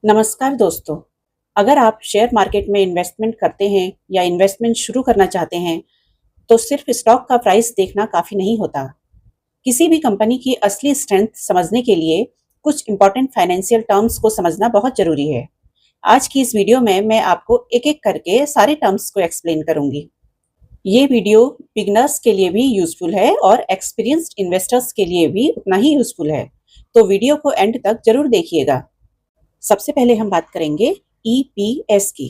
नमस्कार दोस्तों। अगर आप शेयर मार्केट में इन्वेस्टमेंट करते हैं या इन्वेस्टमेंट शुरू करना चाहते हैं, तो सिर्फ स्टॉक का प्राइस देखना काफ़ी नहीं होता। किसी भी कंपनी की असली स्ट्रेंथ समझने के लिए कुछ इंपॉर्टेंट फाइनेंशियल टर्म्स को समझना बहुत ज़रूरी है। आज की इस वीडियो में मैं आपको एक-एक करके सारे टर्म्स को एक्सप्लेन करूंगी। ये वीडियो बिगिनर्स के लिए भी यूज़फुल है और एक्सपीरियंस्ड इन्वेस्टर्स के लिए भी उतना ही यूज़फुल है। तो वीडियो को एंड तक ज़रूर देखिएगा। सबसे पहले हम बात करेंगे ईपीएस की।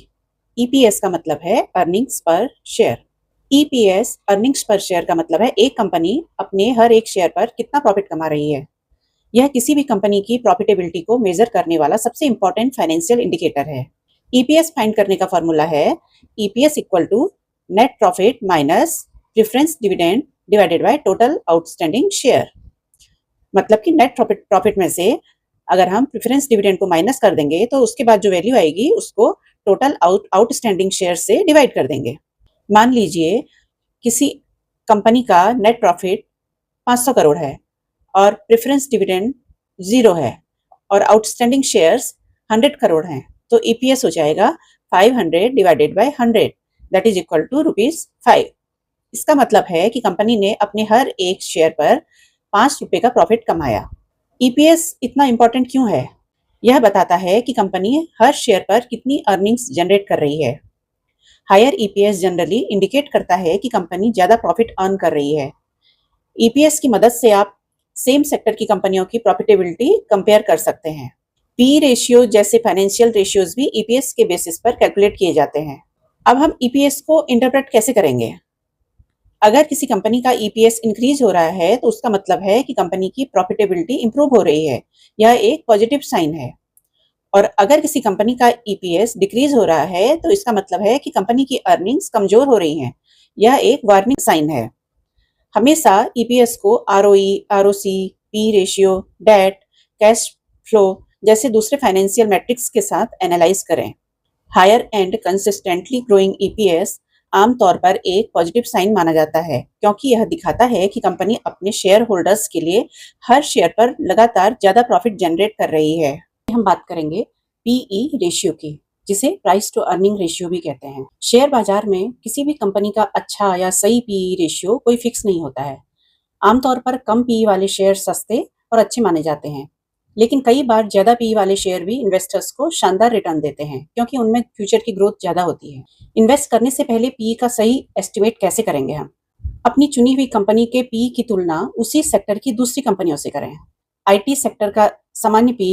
ईपीएस का मतलब है अर्निंग्स पर शेयर। ईपीएस अर्निंग्स पर शेयर का मतलब है एक कंपनी अपने हर एक शेयर पर कितना प्रॉफिट कमा रही है। यह किसी भी कंपनी की प्रॉफिटेबिलिटी को मेजर करने वाला सबसे इंपॉर्टेंट फाइनेंशियल इंडिकेटर है। ईपीएस फाइंड करने का फॉर्मूला है EPS equal to net profit minus preference dividend divided by total outstanding share. मतलब कि नेट प्रॉफिट में से अगर हम प्रेफरेंस डिविडेंड को माइनस कर देंगे तो उसके बाद जो वैल्यू आएगी उसको टोटल आउटस्टैंडिंग शेयर से डिवाइड कर देंगे। मान लीजिए किसी कंपनी का नेट प्रॉफिट 500 करोड़ है और प्रेफरेंस डिविडेंड 0 है और आउटस्टैंडिंग शेयर्स 100 करोड़ हैं, तो ईपीएस हो जाएगा 500 divided by 100 that is equal to ₹5। इसका मतलब है कि कंपनी ने अपने हर एक शेयर पर 5 रुपए का प्रॉफिट कमाया। ईपीएस इतना इंपॉर्टेंट क्यों है? यह बताता है कि कंपनी हर शेयर पर कितनी अर्निंग्स जनरेट कर रही है। हायर ईपीएस जनरली इंडिकेट करता है कि कंपनी ज़्यादा प्रॉफिट अर्न कर रही है। ईपीएस की मदद से आप सेम सेक्टर की कंपनियों की प्रॉफिटेबिलिटी कंपेयर कर सकते हैं। पी रेशियो जैसे फाइनेंशियल रेशियोज भी ईपीएस के बेसिस पर कैलकुलेट किए जाते हैं। अब हम ईपीएस को इंटरप्रेट कैसे करेंगे? अगर किसी कंपनी का ईपीएस इंक्रीज हो रहा है तो उसका मतलब है कि कंपनी की प्रॉफिटेबिलिटी इंप्रूव हो रही है। यह एक पॉजिटिव साइन है। और अगर किसी कंपनी का ईपीएस डिक्रीज हो रहा है तो इसका मतलब है कि कंपनी की अर्निंग्स कमजोर हो रही हैं। यह एक वार्निंग साइन है। हमेशा ईपीएस को ROE, ROC, P ratio, debt, cash flow जैसे दूसरे फाइनेंशियल मैट्रिक्स के साथ एनालाइज करें। Higher and consistently growing EPS आमतौर पर एक पॉजिटिव साइन माना जाता है, क्योंकि यह दिखाता है कि कंपनी अपने शेयर होल्डर्स के लिए हर शेयर पर लगातार ज्यादा प्रॉफिट जनरेट कर रही है। हम बात करेंगे पीई रेशियो की, जिसे प्राइस टू अर्निंग रेशियो भी कहते हैं। शेयर बाजार में किसी भी कंपनी का अच्छा या सही पीई रेशियो कोई फिक्स नहीं होता है। आमतौर पर कम पीई वाले शेयर सस्ते और अच्छे माने जाते हैं, लेकिन कई बार ज्यादा पी वाले शेयर भी इन्वेस्टर्स को शानदार रिटर्न देते हैं, क्योंकि उनमें फ्यूचर की ग्रोथ ज्यादा होती है। इन्वेस्ट करने से पहले पी का सही एस्टिमेट कैसे करेंगे? हम अपनी चुनी हुई कंपनी के पी की तुलना उसी सेक्टर की दूसरी कंपनियों से करें। आईटी सेक्टर का सामान्य पी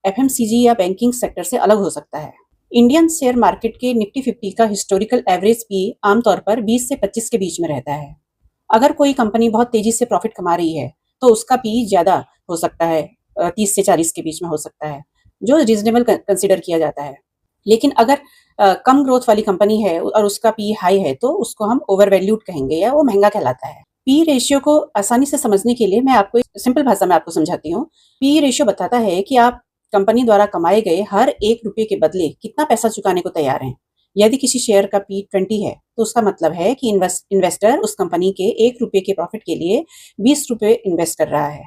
एफएमसीजी या बैंकिंग सेक्टर से अलग हो सकता है। इंडियन शेयर मार्केट के निफ्टी 50 का हिस्टोरिकल एवरेज पी आमतौर पर 20 से 25 के बीच में रहता है। अगर कोई कंपनी बहुत तेजी से प्रॉफिट कमा रही है तो उसका पी ज्यादा हो सकता है, 30 से 40 के बीच में हो सकता है, जो रीजनेबल कंसिडर किया जाता है। लेकिन अगर कम ग्रोथ वाली कंपनी है और उसका पी हाई है तो उसको हम ओवर वैल्यूड कहेंगे या वो महंगा कहलाता है। पी रेशियो को आसानी से समझने के लिए मैं आपको सिंपल भाषा में आपको समझाती हूँ। पी रेशियो बताता है कि आप कंपनी द्वारा कमाए गए हर 1 रुपए के बदले कितना पैसा चुकाने को तैयार हैं। यदि किसी शेयर का पी 20 है तो उसका मतलब है कि इन्वेस्टर उस कंपनी के 1 रुपए के प्रॉफिट के लिए 20 रुपए इन्वेस्ट कर रहा है।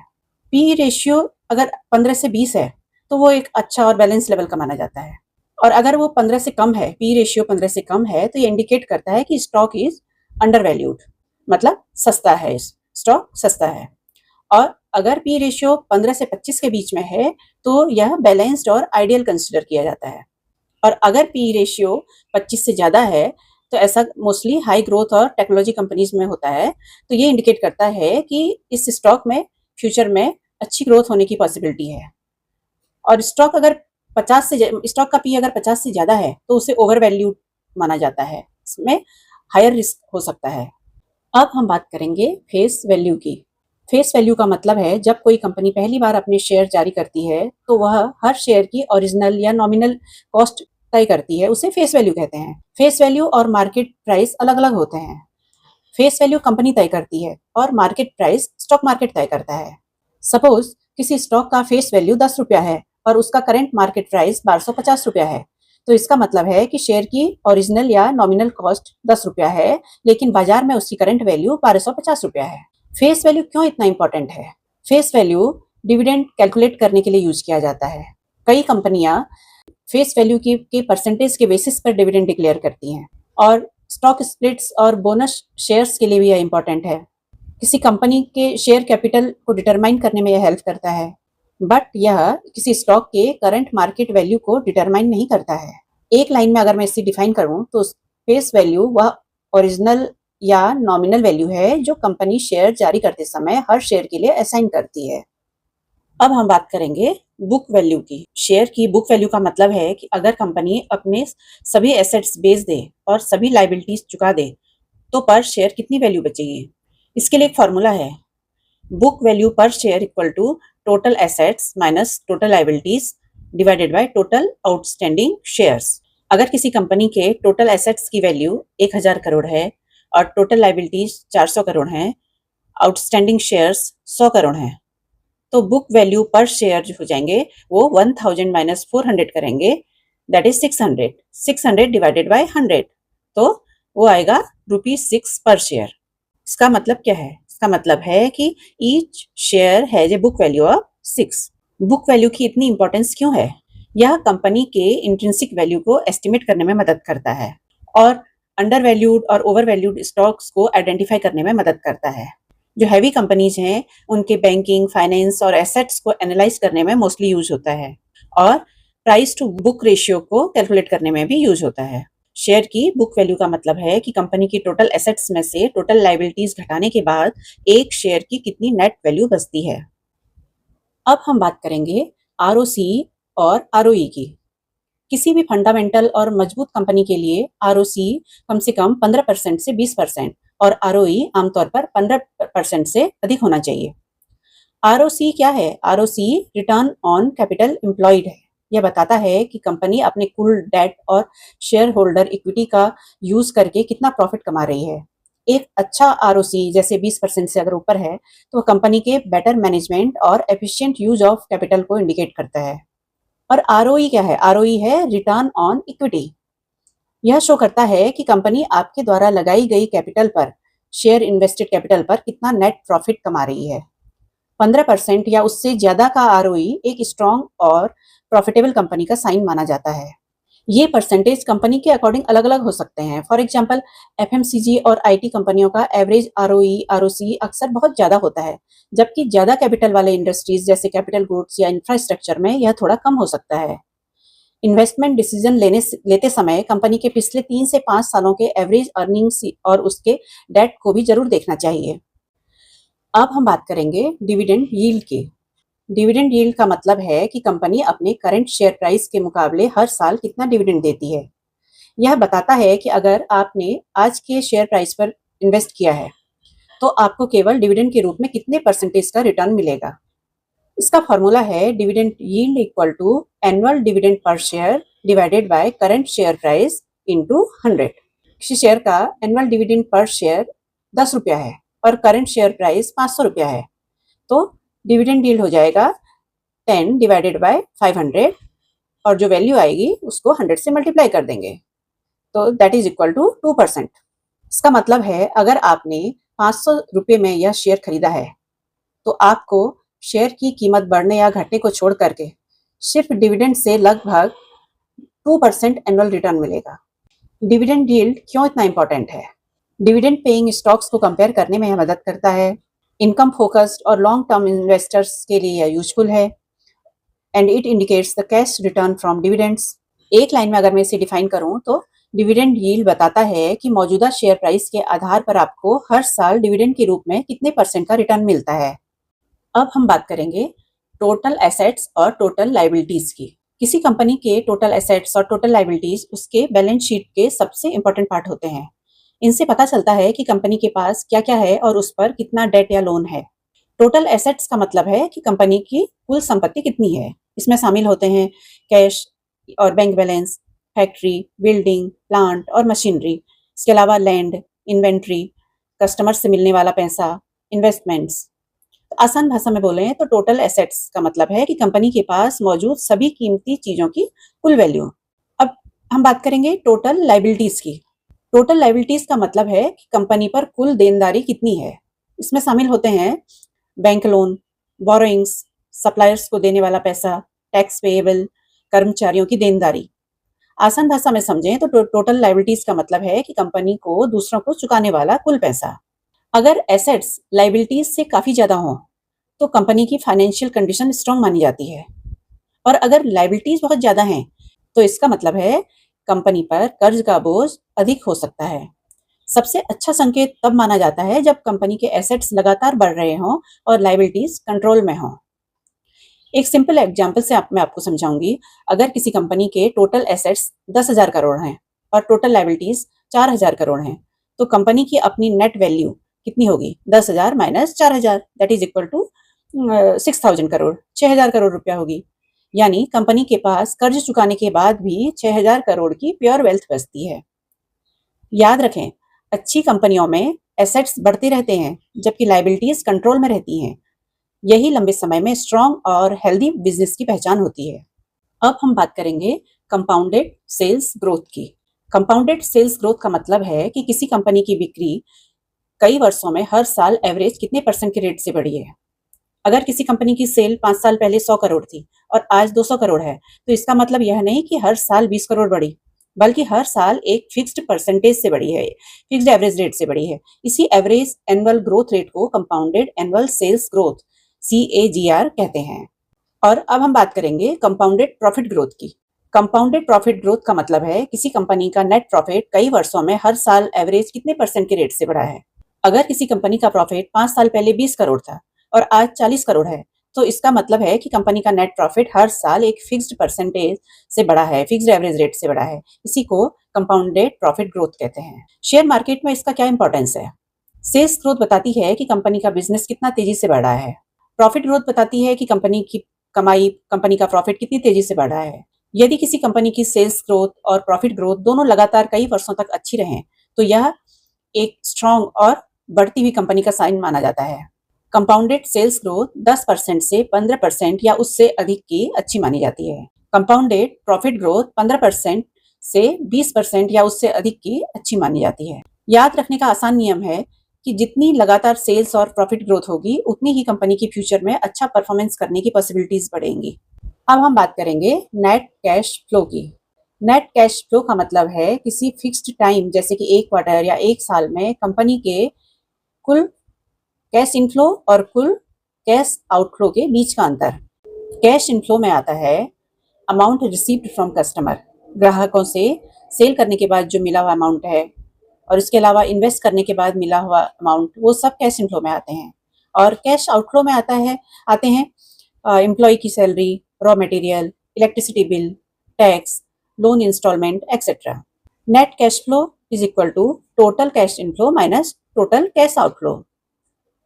पी रेशियो अगर 15 से 20 है तो वो एक अच्छा और बैलेंस लेवल का माना जाता है, और अगर वो 15 से कम है, पी रेशियो 15 से कम है, तो ये इंडिकेट करता है कि स्टॉक इज अंडर वैल्यूड, मतलब सस्ता है, स्टॉक सस्ता है। और अगर पी रेशियो 15 से 25 के बीच में है तो यह बैलेंस्ड और आइडियल कंसिडर किया जाता है। और अगर पी रेशियो 25 से ज़्यादा है तो ऐसा मोस्टली हाई ग्रोथ और टेक्नोलॉजी कंपनीज में होता है। तो ये इंडिकेट करता है कि इस स्टॉक में फ्यूचर में अच्छी ग्रोथ होने की पॉसिबिलिटी है। और स्टॉक का पी अगर 50 से ज़्यादा है तो उसे ओवर वैल्यूड माना जाता है, इसमें हायर रिस्क हो सकता है। अब हम बात करेंगे फेस वैल्यू की। फेस वैल्यू का मतलब है जब कोई कंपनी पहली बार अपने शेयर जारी करती है तो वह हर शेयर की ओरिजिनल या नॉमिनल कॉस्ट तय करती है, उसे फेस वैल्यू कहते हैं। फेस वैल्यू और मार्केट प्राइस अलग अलग होते हैं। फेस वैल्यू कंपनी तय करती है और मार्केट प्राइस स्टॉक मार्केट तय करता है। सपोज किसी स्टॉक का फेस वैल्यू 10 रुपया है और उसका करंट मार्केट प्राइस 1250 रुपया है, तो इसका मतलब है कि शेयर की ओरिजिनल या नॉमिनल कॉस्ट 10 रुपया है, लेकिन बाजार में उसकी करंट वैल्यू 1250 रुपया है। फेस वैल्यू क्यों इतना इंपॉर्टेंट है? फेस वैल्यू डिविडेंड कैलकुलेट करने के लिए यूज किया जाता है। कई कंपनियां फेस वैल्यू की के परसेंटेज के बेसिस पर डिविडेंड डिक्लेयर करती हैं। और स्टॉक स्प्लिट्स और बोनस शेयर्स के लिए भी यह इंपॉर्टेंट है। किसी कंपनी के शेयर कैपिटल को डिटरमाइन करने में यह हेल्प करता है, बट यह किसी स्टॉक के करंट मार्केट वैल्यू को डिटरमाइन नहीं करता है। एक लाइन में अगर मैं इसे डिफाइन करूं तो फेस वैल्यू वह ओरिजिनल या नॉमिनल वैल्यू है जो कंपनी शेयर जारी करते समय हर शेयर के लिए असाइन करती है। अब हम बात करेंगे बुक वैल्यू की। शेयर की बुक वैल्यू का मतलब है कि अगर कंपनी अपने सभी एसेट्स बेच दे और सभी लायबिलिटीज चुका दे तो पर शेयर कितनी वैल्यू बचेगी। इसके लिए एक फॉर्मूला है, book value per share equal to total assets minus total liabilities divided by total outstanding shares. अगर किसी कंपनी के टोटल एसेट्स की वैल्यू 1000 करोड़ है और टोटल लायबिलिटीज 400 करोड़ हैं, आउटस्टैंडिंग शेयर्स 100 करोड़ हैं, तो बुक वैल्यू पर शेयर जो हो जाएंगे वो 1000 माइनस 400 करेंगे, दैट इज 600। 600 डिवाइडेड बाय 100, तो वो आएगा ₹6 पर शेयर। इसका मतलब क्या है? इसका मतलब है कि each share has a book value of 6। Book value की इतनी इंपॉर्टेंस क्यों है? यह कंपनी के इंट्रिंसिक वैल्यू को एस्टिमेट करने में मदद करता है और अंडर वैल्यूड और ओवर वैल्यूड स्टॉक्स को आइडेंटिफाई करने में मदद करता है। जो हैवी कंपनीज हैं उनके बैंकिंग, फाइनेंस और एसेट्स को एनालाइज करने में मोस्टली यूज होता है और प्राइस टू बुक रेशियो को कैलकुलेट करने में भी यूज होता है। शेयर की बुक वैल्यू का मतलब है कि कंपनी की टोटल एसेट्स में से टोटल लायबिलिटीज घटाने के बाद एक शेयर की कितनी नेट वैल्यू बचती है। अब हम बात करेंगे आरओसी और आरओई की। किसी भी फंडामेंटल और मजबूत कंपनी के लिए आरओसी कम से कम 15% से 20% और आरओई आमतौर पर 15% से अधिक होना चाहिए। आरओसी क्या है? ROC return on capital employed है। यह बताता है कि कंपनी अपने कुल डेट और शेयर होल्डर इक्विटी का यूज करके कितना प्रॉफिट कमा रही है। एक अच्छा आरओसी जैसे 20% से अगर ऊपर है तो कंपनी के बेटर मैनेजमेंट और एफिशिएंट यूज ऑफ कैपिटल को इंडिकेट करता है। और आरओई क्या है? आरओई है रिटर्न ऑन इक्विटी। यह शो करता है कि कंपनी आपके द्वारा लगाई गई कैपिटल पर, शेयर इन्वेस्टेड कैपिटल पर कितना नेट प्रॉफिट कमा रही है। 15% या उससे ज्यादा का आरओई एक स्ट्रॉन्ग और प्रॉफिटेबल कंपनी का साइन माना जाता है। ये परसेंटेज कंपनी के अकॉर्डिंग अलग अलग हो सकते हैं। फॉर एग्जाम्पल एफएमसीजी और आईटी कंपनियों का एवरेज आरओई आरओसी अक्सर बहुत ज्यादा होता है, जबकि ज्यादा कैपिटल वाले इंडस्ट्रीज जैसे कैपिटल गुड्स या इंफ्रास्ट्रक्चर में यह थोड़ा कम हो सकता है। इन्वेस्टमेंट डिसीजन लेते समय कंपनी के पिछले 3 से 5 सालों के एवरेज अर्निंग्स और उसके डेट को भी जरूर देखना चाहिए। अब हम बात करेंगे डिविडेंड यील्ड की। डिविडेंड यील्ड का मतलब है कि कंपनी अपने करंट शेयर प्राइस के मुकाबले हर साल कितना डिविडेंड देती है। यह बताता है कि अगर आपने आज के शेयर प्राइस पर इन्वेस्ट किया है तो आपको केवल डिविडेंड के रूप में कितने परसेंटेज का रिटर्न मिलेगा। इसका फॉर्मूला है dividend yield equal to annual dividend per share divided by current share price into 100। किसी शेयर का एनुअल डिविडेंड पर शेयर 10 रुपया है और करंट शेयर प्राइस 500 रुपया है, तो डिविडेंड यील्ड हो जाएगा 10 डिवाइडेड बाय 500 और जो वैल्यू आएगी उसको 100 से मल्टीप्लाई कर देंगे, तो दैट इज इक्वल टू 2%। इसका मतलब है अगर आपने 500 रुपये में यह शेयर खरीदा है तो आपको शेयर की कीमत बढ़ने या घटने को छोड़ करके सिर्फ डिविडेंड से लगभग 2% एनुअल रिटर्न मिलेगा। डिविडेंड यील्ड क्यों इतना इंपॉर्टेंट है? डिविडेंड पेइंग स्टॉक्स को कंपेयर करने में यह मदद करता है। इनकम फोकस्ड और लॉन्ग टर्म इन्वेस्टर्स के लिए यह यूजफुल है and it indicates the cash return from dividends. एक लाइन में अगर मैं इसे डिफाइन करूं तो डिविडेंड यील्ड बताता है कि मौजूदा शेयर प्राइस के आधार पर आपको हर साल डिविडेंड के रूप में कितने % का रिटर्न मिलता है। अब हम बात करेंगे टोटल एसेट्स और टोटल लायबिलिटीज की। किसी कंपनी के टोटल एसेट्स और टोटल लायबिलिटीज उसके बैलेंस शीट के सबसे इंपॉर्टेंट पार्ट होते हैं। इनसे पता चलता है कि कंपनी के पास क्या क्या है और उस पर कितना डेट या लोन है। टोटल एसेट्स का मतलब है कि कंपनी की कुल संपत्ति कितनी है। इसमें शामिल होते हैं कैश और bank balance, factory, building, plant और मशीनरी। इसके अलावा लैंड, इन्वेंट्री, कस्टमर से मिलने वाला पैसा, इन्वेस्टमेंट्स। आसान भाषा में बोले तो टोटल एसेट्स का मतलब है कि कंपनी के पास मौजूद सभी कीमती चीजों की कुल वैल्यू। अब हम बात करेंगे टोटल लायबिलिटीज की। टोटल लायबिलिटीज का मतलब है कि कंपनी पर कुल देनदारी कितनी है। इसमें शामिल होते हैं बैंक लोन, बोरोइंग्स, सप्लायर्स को देने वाला पैसा, टैक्स पेएबल, कर्मचारियों की देनदारी। आसान भाषा में समझें तो टोटल लायबिलिटीज का मतलब है कि कंपनी को दूसरों को चुकाने वाला कुल पैसा। अगर एसेट्स लायबिलिटीज से काफी ज्यादा हो तो कंपनी की फाइनेंशियल कंडीशन स्ट्रांग मानी जाती है, और अगर लायबिलिटीज बहुत ज्यादा हैं तो इसका मतलब है कंपनी पर कर्ज का बोझ अधिक हो सकता है। सबसे अच्छा संकेत तब माना जाता है जब कंपनी के एसेट्स लगातार बढ़ रहे हों और लायबिलिटीज कंट्रोल में हों। एक सिंपल एग्जांपल से मैं आपको समझाऊंगी। अगर किसी कंपनी के टोटल एसेट्स 10,000 करोड़ हैं और टोटल लायबिलिटीज 4,000 करोड़ हैं, तो कंपनी की अपनी नेट वैल्यू कितनी होगी? 10,000 minus 4,000 that is equal to 6,000 crore, 6,000 crore रुपया होगी। यानी कंपनी के पास कर्ज चुकाने के बाद भी 6,000 करोड़ की प्योर वेल्थ बचती है। याद रखें, अच्छी कंपनियों में एसेट्स बढ़ते रहते हैं जबकि लायबिलिटीज कंट्रोल में रहती हैं। यही लंबे समय में स्ट्रॉन्ग और हेल्दी बिजनेस की पहचान होती है। अब हम बात करेंगे कंपाउंडेड सेल्स ग्रोथ की। कंपाउंडेड सेल्स ग्रोथ का मतलब है कि किसी कंपनी की बिक्री कई वर्षों में हर साल एवरेज कितने परसेंट के रेट से बढ़ी है। अगर किसी कंपनी की सेल 5 साल पहले 100 करोड़ थी और आज 200 करोड़ है, तो इसका मतलब यह नहीं कि हर साल 20 करोड़ बढ़ी, बल्कि हर साल एक फिक्स्ड परसेंटेज से बढ़ी है, फिक्स्ड एवरेज रेट से बढ़ी है। इसी एवरेज एनुअल ग्रोथ रेट को compounded annual sales growth CAGR कहते हैं। और अब हम बात करेंगे कंपाउंडेड प्रॉफिट ग्रोथ की। कंपाउंडेड प्रॉफिट ग्रोथ का मतलब है किसी कंपनी का नेट प्रॉफिट कई वर्षों में हर साल एवरेज कितने परसेंट के रेट से बढ़ा है। अगर किसी कंपनी का प्रॉफिट 5 साल पहले 20 करोड़ था और आज 40 करोड़ है, तो इसका मतलब है कि कंपनी का नेट प्रॉफिट हर साल एक फिक्स्ड परसेंटेज से बढ़ा है, फिक्स्ड एवरेज रेट से बढ़ा है। इसी को कंपाउंडेड प्रॉफिट ग्रोथ कहते हैं। शेयर मार्केट में इसका क्या इंपॉर्टेंस है? सेल्स ग्रोथ बताती है कि कंपनी का बिजनेस कितना तेजी से बढ़ रहा है। प्रॉफिट ग्रोथ बताती है कि कंपनी की कमाई, कंपनी का प्रॉफिट कितनी तेजी से बढ़ रहा है। यदि किसी कंपनी की सेल्स ग्रोथ और प्रॉफिट ग्रोथ दोनों लगातार कई वर्षों तक अच्छी रहें, तो यह एक स्ट्रॉन्ग और बढ़ती हुई कंपनी का साइन माना जाता है। कंपाउंडेड सेल्स ग्रोथ 10% से 15% या उससे अधिक की अच्छी मानी जाती है। कंपाउंडेड प्रॉफिट ग्रोथ 15% से 20% या उससे अधिक की अच्छी मानी जाती है। याद रखने का आसान नियम है कि जितनी लगातार सेल्स और प्रॉफिट ग्रोथ होगी, उतनी ही कंपनी की फ्यूचर में अच्छा परफॉर्मेंस करने की पॉसिबिलिटीज बढ़ेंगी। अब हम बात करेंगे नेट कैश फ्लो की। नेट कैश फ्लो का मतलब है किसी फिक्स्ड टाइम जैसे कि एक क्वार्टर या एक साल में कंपनी के कुल कैश इनफ्लो और कुल कैश आउटफ्लो के बीच का अंतर। कैश इनफ्लो में आता है अमाउंट रिसीव्ड फ्रॉम कस्टमर, ग्राहकों से सेल करने के बाद जो मिला हुआ अमाउंट है, और इसके अलावा इन्वेस्ट करने के बाद मिला हुआ अमाउंट, वो सब कैश इनफ्लो में आते हैं। और कैश आउटफ्लो में आते हैं एम्प्लॉय की salary, raw material, electricity bill, tax, loan instalment etcetera. Net cash flow is equal to total cash inflow minus total cash outflow.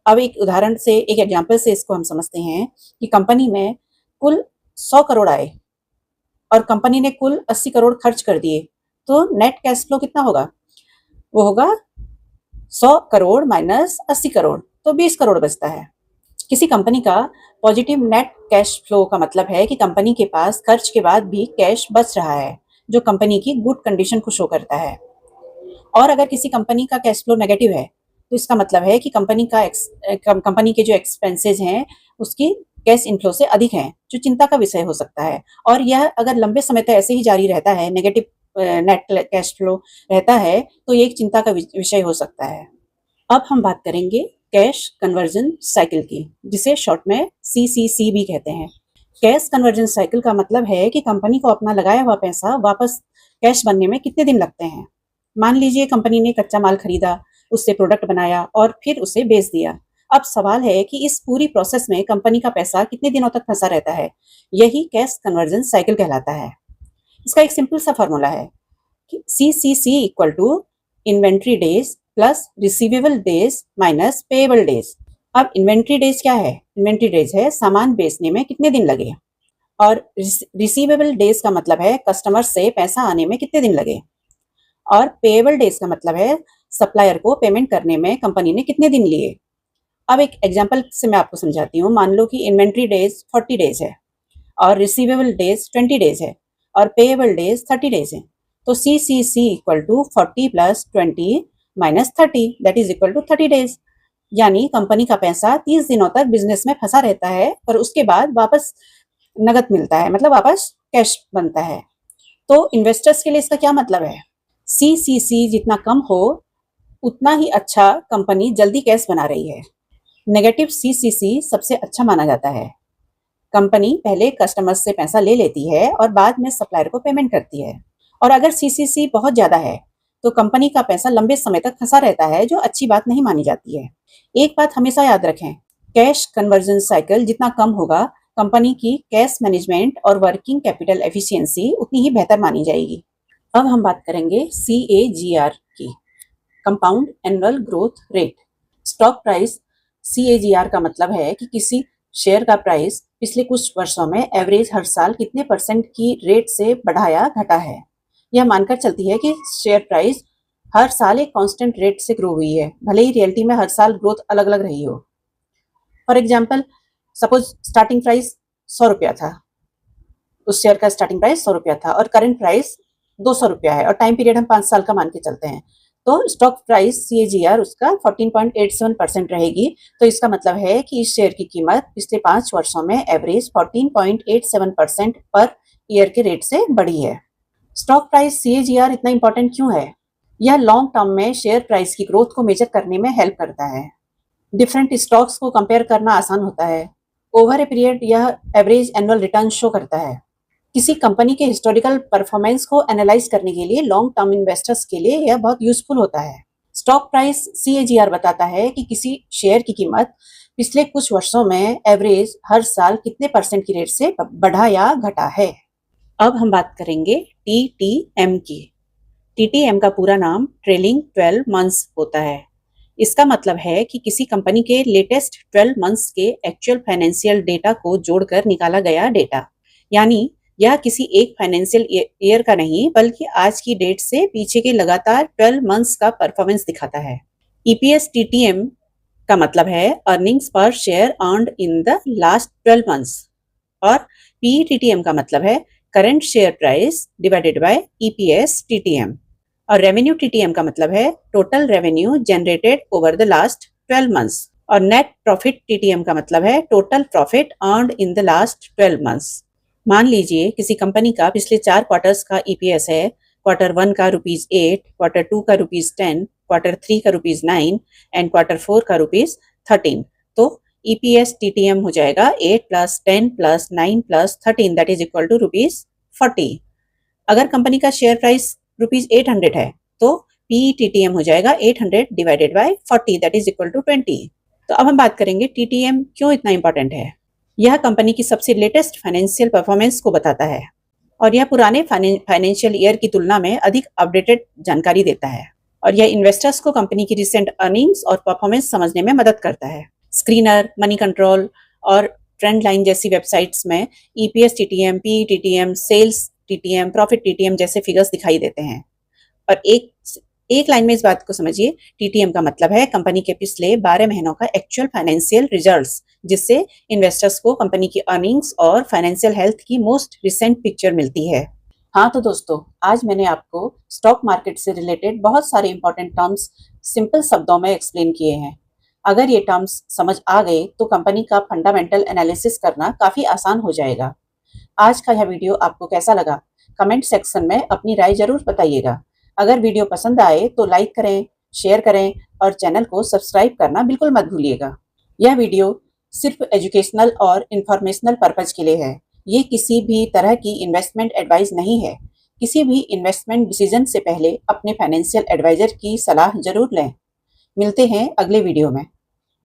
अब एक उदाहरण से, एक एग्जाम्पल से इसको हम समझते हैं कि कंपनी में कुल 100 करोड़ आए और कंपनी ने कुल 80 करोड़ खर्च कर दिए, तो नेट कैश फ्लो कितना होगा? वो होगा 100 करोड़ माइनस 80 करोड़, तो 20 करोड़ बचता है। किसी कंपनी का पॉजिटिव नेट कैश फ्लो का मतलब है कि कंपनी के पास खर्च के बाद भी कैश बच रहा है, जो कंपनी की गुड कंडीशन को शो करता है। और अगर किसी कंपनी का कैश फ्लो नेगेटिव है, तो इसका मतलब है कि कंपनी के जो एक्सपेंसेस हैं उसकी कैश इनफ्लो से अधिक हैं, जो चिंता का विषय हो सकता है। और यह अगर लंबे समय तक ऐसे ही जारी रहता है, नेगेटिव नेट कैश फ्लो रहता है, तो ये एक चिंता का विषय हो सकता है। अब हम बात करेंगे कैश कन्वर्जन साइकिल की, जिसे शॉर्ट में CCC भी कहते हैं। कैश कन्वर्जन साइकिल का मतलब है कि कंपनी को अपना लगाया हुआ पैसा वापस कैश बनने में कितने दिन लगते हैं। मान लीजिए कंपनी ने कच्चा माल खरीदा, उससे प्रोडक्ट बनाया और फिर उसे बेच दिया। अब सवाल है कि इस पूरी प्रोसेस में कंपनी का पैसा कितने दिनों तक फंसा रहता है। यही कैश कन्वर्जन साइकिल कहलाता है। इसका एक सिंपल सा फॉर्मूला है कि CCC equal to inventory days plus receivable days minus payable days. अब इन्वेंट्री डेज क्या है? इन्वेंट्री डेज है सामान बेचने में कितने दिन लगे, और रिसीवेबल डेज का मतलब है कस्टमर से पैसा आने में कितने दिन लगे, और पेएबल डेज का मतलब है सप्लायर को पेमेंट करने में कंपनी ने कितने दिन लिए। अब एक एग्जांपल से मैं आपको समझाती हूँ। मान लो कि इन्वेंट्री डेज 40 डेज है और रिसीवेबल डेज 20 डेज है और पेएबल डेज 30 डेज है, तो CCC equal to 40 plus 20 minus 30 that is equal to 30 days. यानी कंपनी का पैसा 30 दिनों तक बिजनेस में फंसा रहता है और उसके बाद वापस नगद मिलता है, मतलब वापस कैश बनता है। तो इन्वेस्टर्स के लिए इसका क्या मतलब है? CCC जितना कम हो उतना ही अच्छा कंपनी जल्दी कैश बना रही है। नेगेटिव CCC सबसे अच्छा माना जाता है। कंपनी पहले कस्टमर्स से पैसा ले लेती है और बाद में सप्लायर को पेमेंट करती है। और अगर CCC बहुत ज़्यादा है तो कंपनी का पैसा लंबे समय तक फंसा रहता है, जो अच्छी बात नहीं मानी जाती है। एक बात हमेशा याद रखें, कैश कन्वर्जन साइकिल जितना कम होगा, कंपनी की कैश मैनेजमेंट और वर्किंग कैपिटल एफिशिएंसी उतनी ही बेहतर मानी जाएगी। अब हम बात करेंगे CAGR की, compound annual growth rate. Stock price CAGR का मतलब है कि किसी शेयर का प्राइस पिछले कुछ वर्षों में एवरेज हर साल कितने % की रेट से बढ़ा या घटा है। यह मानकर चलती है कि शेयर प्राइस हर साल एक कांस्टेंट रेट से ग्रो हुई है, भले ही रियलिटी में हर साल ग्रोथ अलग अलग रही हो। For example, suppose starting price 100 रुपया था, उस शेयर का स्टार्टिंग प्राइस 100 रुपया था और करंट प्राइस 200 रुपया है और टाइम पीरियड हम 5 साल का मान के चलते हैं, तो स्टॉक प्राइस CAGR उसका 14.87% रहेगी। तो इसका मतलब है कि इस शेयर की कीमत पिछले 5 वर्षों में एवरेज 14.87% पर ईयर के रेट से बढ़ी है। स्टॉक प्राइस CAGR इतना इंपॉर्टेंट क्यों है? यह लॉन्ग टर्म में शेयर प्राइस की ग्रोथ को मेजर करने में हेल्प करता है। डिफरेंट स्टॉक्स को कंपेयर करना आसान होता है। ओवर ए पीरियड यह एवरेज एनुअल रिटर्न शो करता है। किसी कंपनी के हिस्टोरिकल परफॉर्मेंस को एनालाइज करने के लिए लॉन्ग टर्म इन्वेस्टर्स के लिए यह बहुत यूजफुल होता है। स्टॉक प्राइस CAGR बताता है कि किसी शेयर की कीमत पिछले कुछ वर्षों में एवरेज हर साल कितने % की रेट से बढ़ा या घटा है। अब हम बात करेंगे TTM की। TTM का पूरा नाम ट्रेलिंग 12 मंथ्स होता है। इसका मतलब है कि किसी कंपनी के लेटेस्ट 12 मंथ्स के एक्चुअल फाइनेंशियल डेटा को जोड़कर निकाला गया डेटा, यानी यह किसी एक फाइनेंशियल ईयर का नहीं बल्कि आज की डेट से पीछे के लगातार 12 मंथ्स का परफॉर्मेंस दिखाता है। EPS TTM का मतलब है अर्निंग्स पर share earned in the last 12 months और PTTM का मतलब है current share price divided by EPS TTM और रेवेन्यू TTM का मतलब है total revenue generated over the last 12 months और नेट प्रॉफिट TTM का मतलब है total profit earned in the last 12 months. मान लीजिए किसी कंपनी का पिछले 4 क्वार्टर्स का EPS है, Q1 का ₹8, Q2 का ₹10, Q3 का ₹9 एंड Q4 का ₹13, तो EPS TTM हो जाएगा 8 + 10 + 9 + 13 दैट इज इक्वल टू ₹40। अगर कंपनी का शेयर प्राइस ₹800 है तो PTTM हो जाएगा 800 divided by 40 that is equal to 20। तो अब हम बात करेंगे TTM क्यों इतना इंपॉर्टेंट है। यह कंपनी की सबसे लेटेस्ट फाइनेंशियल परफॉर्मेंस को बताता है और यह पुराने फाइनेंशियल ईयर की तुलना में अधिक अपडेटेड जानकारी देता है और यह इन्वेस्टर्स को कंपनी की रिसेंट अर्निंग्स और परफॉर्मेंस समझने में मदद करता है। स्क्रीनर, मनी कंट्रोल और ट्रेंड लाइन जैसी वेबसाइट्स में EPS TTM, PE TTM, sales TTM, profit TTM जैसे फिगर्स दिखाई देते हैं। और एक लाइन में इस बात को समझिए, TTM का मतलब है कंपनी के पिछले 12 महीनों का एक्चुअल फाइनेंशियल रिजल्ट्स, जिससे इन्वेस्टर्स को कंपनी की अर्निंग्स और फाइनेंशियल हेल्थ की मोस्ट रिसेंट पिक्चर मिलती है। हाँ तो दोस्तों, आज मैंने आपको स्टॉक मार्केट से रिलेटेड बहुत सारे इंपॉर्टेंट टर्म्स सिंपल शब्दों में एक्सप्लेन किए हैं। अगर ये टर्म्स समझ आ गए तो कंपनी का फंडामेंटल एनालिसिस करना काफ़ी आसान हो जाएगा। आज का यह वीडियो आपको कैसा लगा? कमेंट सेक्शन में अपनी राय जरूर बताइएगा। अगर वीडियो पसंद आए तो लाइक करें, शेयर करें और चैनल को सब्सक्राइब करना बिल्कुल मत भूलिएगा। यह वीडियो सिर्फ एजुकेशनल और इंफॉर्मेशनल पर्पज के लिए है। ये किसी भी तरह की इन्वेस्टमेंट एडवाइस नहीं है। किसी भी इन्वेस्टमेंट डिसीजन से पहले अपने फाइनेंशियल एडवाइजर की सलाह जरूर लें। मिलते हैं अगले वीडियो में।